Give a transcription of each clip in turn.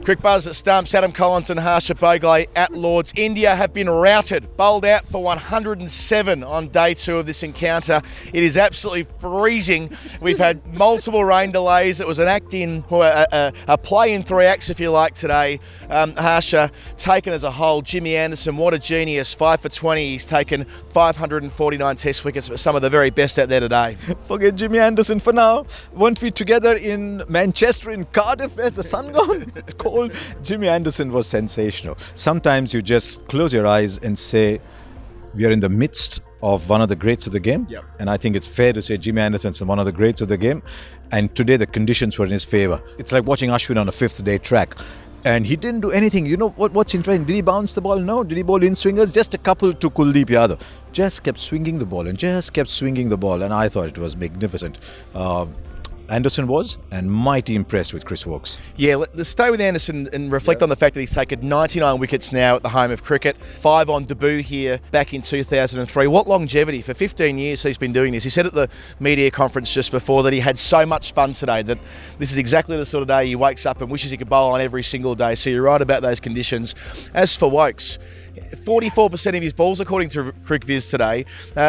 Quick buzz at stumps. Adam Collins and Harsha Bhogle at Lords. India have been routed, bowled out for 107 on day 2 of this encounter. It is absolutely freezing. We've had multiple rain delays. It was an act in, or a play in 3 acts, if you like, today. Harsha, taken as a whole, Jimmy Anderson, what a genius, 5 for 20. He's taken 549 test wickets, but some of the very best out there today. Forget Jimmy Anderson for now. Won't be together in Manchester, in Cardiff. Where's the sun gone? It's cold. Jimmy Anderson was sensational. Sometimes you just close your eyes and say, we are in the midst of one of the greats of the game. Yep. And I think it's fair to say Jimmy Anderson's one of the greats of the game. And today the conditions were in his favour. It's like watching Ashwin on a 5th day track. And he didn't do anything. You know what's interesting? Did he bounce the ball? No. Did he bowl in swingers? Just a couple to Kuldeep Yadav. Just kept swinging the ball and just kept swinging the ball. And I thought it was magnificent. Anderson was, and mighty impressed with Chris Woakes. Yeah, let's stay with Anderson and reflect on the fact that he's taken 99 wickets now at the home of cricket, 5 on debut here back in 2003. What longevity. For 15 years he's been doing this. He said at the media conference just before that he had so much fun today, that this is exactly the sort of day he wakes up and wishes he could bowl on every single day. So you're right about those conditions. As for Woakes, 44% of his balls, according to CricViz today,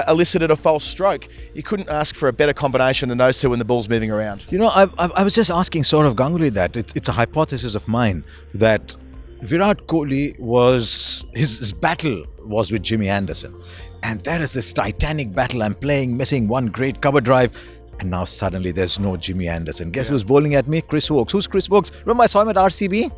elicited a false stroke. You couldn't ask for a better combination than those two when the ball's moving around. You know, I was just asking Saurav Ganguly that. It's a hypothesis of mine that Virat Kohli was, his battle was with Jimmy Anderson. And that is this titanic battle. I'm playing, missing one great cover drive. And now suddenly there's no Jimmy Anderson. Guess who's bowling at me? Chris Woakes. Who's Chris Woakes? Remember I saw him at RCB?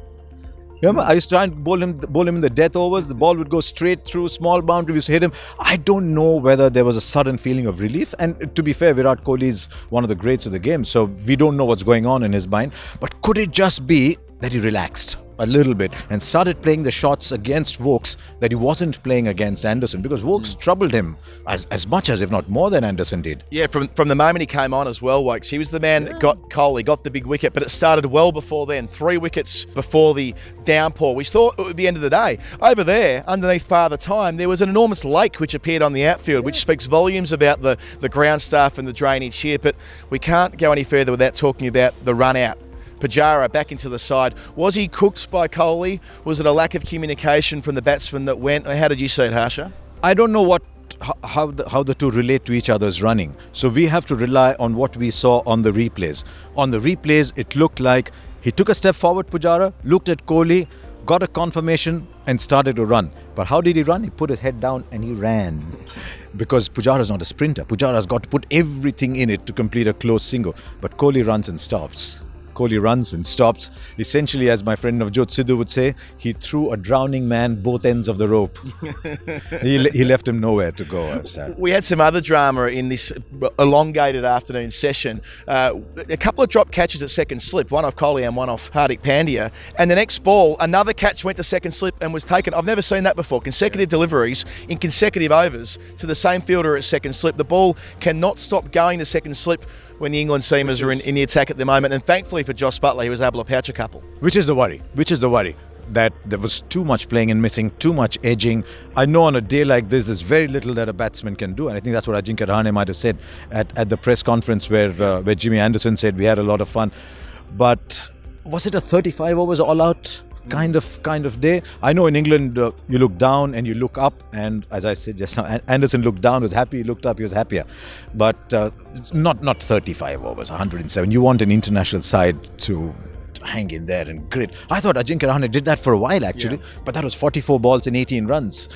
Remember, I used to try and bowl him in the death overs. The ball would go straight through, small boundary, we used to hit him. I don't know whether there was a sudden feeling of relief. And to be fair, Virat Kohli is one of the greats of the game. So we don't know what's going on in his mind. But could it just be that he relaxed a little bit and started playing the shots against Woakes that he wasn't playing against Anderson? Because Woakes troubled him as much as, if not more than Anderson did. Yeah, from the moment he came on as well, Woakes, he was the man that got Kohli, got the big wicket, but it started well before then. 3 wickets before the downpour. We thought it would be the end of the day. Over there, underneath Father Time, there was an enormous lake which appeared on the outfield, which speaks volumes about the ground staff and the drainage here, but we can't go any further without talking about the run out. Pujara back into the side. Was he cooked by Kohli? Was it a lack of communication from the batsman that went? How did you see it, Harsha? I don't know how the two relate to each other's running. So we have to rely on what we saw on the replays. On the replays, it looked like he took a step forward, Pujara, looked at Kohli, got a confirmation and started to run. But how did he run? He put his head down and he ran. Because Pujara is not a sprinter. Pujara's got to put everything in it to complete a close single. But Kohli runs and stops. Kohli runs and stops. Essentially, as my friend Navjot Sidhu would say, he threw a drowning man both ends of the rope. he left him nowhere to go. We had some other drama in this elongated afternoon session. A couple of drop catches at second slip, one off Kohli and one off Hardik Pandya. And the next ball, another catch went to second slip and was taken. I've never seen that before. Consecutive deliveries in consecutive overs to the same fielder at second slip. The ball cannot stop going to second slip when the England seamers are in the attack at the moment. And thankfully for Josh Buttler, he was able to pouch a couple. Which is the worry. That there was too much playing and missing, too much edging. I know on a day like this, there's very little that a batsman can do. And I think that's what Ajinkya Rahane might have said at the press conference where Jimmy Anderson said we had a lot of fun. But was it a 35 overs all-out kind of day? I know in England, you look down and you look up. And as I said just now, Anderson looked down, was happy. He looked up, he was happier. But not 35 overs, 107. You want an international side to hang in there and grit. I thought Ajinkya Rahane did that for a while actually, but that was 44 balls and 18 runs.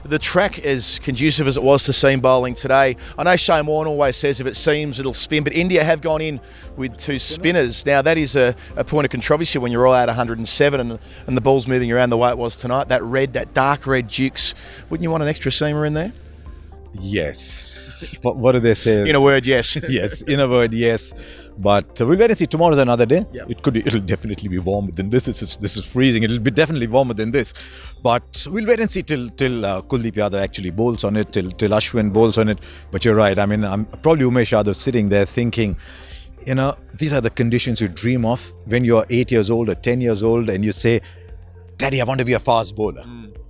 The track as conducive as it was to seam bowling today. I know Shane Warne always says if it seems it'll spin, but India have gone in with 2 spinners. Now that is a point of controversy when you're all out 107 and the ball's moving around the way it was tonight. That dark red Dukes. Wouldn't you want an extra seamer in there? Yes. What do they say? In a word, yes. Yes, in a word, yes. But we'll wait and see. Tomorrow's another day. Yep. It'll definitely be warmer than this. This is freezing. It'll be definitely warmer than this. But we'll wait and see till Kuldeep Yadav actually bowls on it, till Ashwin bowls on it. But you're right. I mean, I'm probably Umesh Yadav sitting there thinking, you know, these are the conditions you dream of when you're 8 years old or 10 years old and you say, Daddy, I want to be a fast bowler.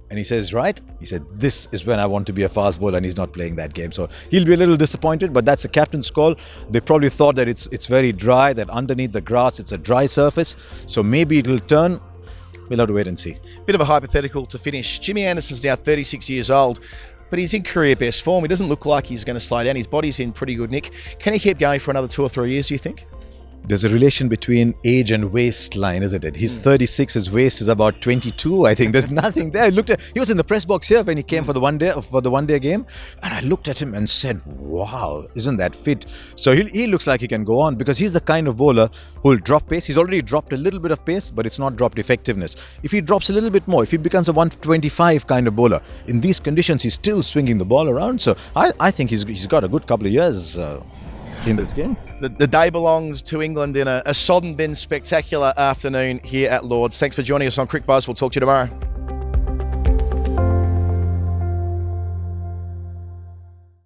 And he says, right? He said, this is when I want to be a fast bowler, and he's not playing that game. So he'll be a little disappointed, but that's the captain's call. They probably thought that it's very dry, that underneath the grass, it's a dry surface. So maybe it'll turn. we'll have to wait and see. Bit of a hypothetical to finish. Jimmy Anderson's now 36 years old, but he's in career best form. He doesn't look like he's going to slow down. His body's in pretty good nick. Can he keep going for another 2 or 3 years, do you think? There's a relation between age and waistline, isn't it? He's 36, his waist is about 22, I think. There's nothing there. He was in the press box here when he came for the one day game, and I looked at him and said, wow, isn't that fit? So he looks like he can go on, because he's the kind of bowler who'll drop pace. He's already dropped a little bit of pace, but it's not dropped effectiveness. If he drops a little bit more, if he becomes a 125 kind of bowler, in these conditions, he's still swinging the ball around. So I think he's got a good couple of years in this game. The day belongs to England in a sodden then spectacular afternoon here at Lord's. Thanks for joining us on Crick Buzz. We'll talk to you tomorrow.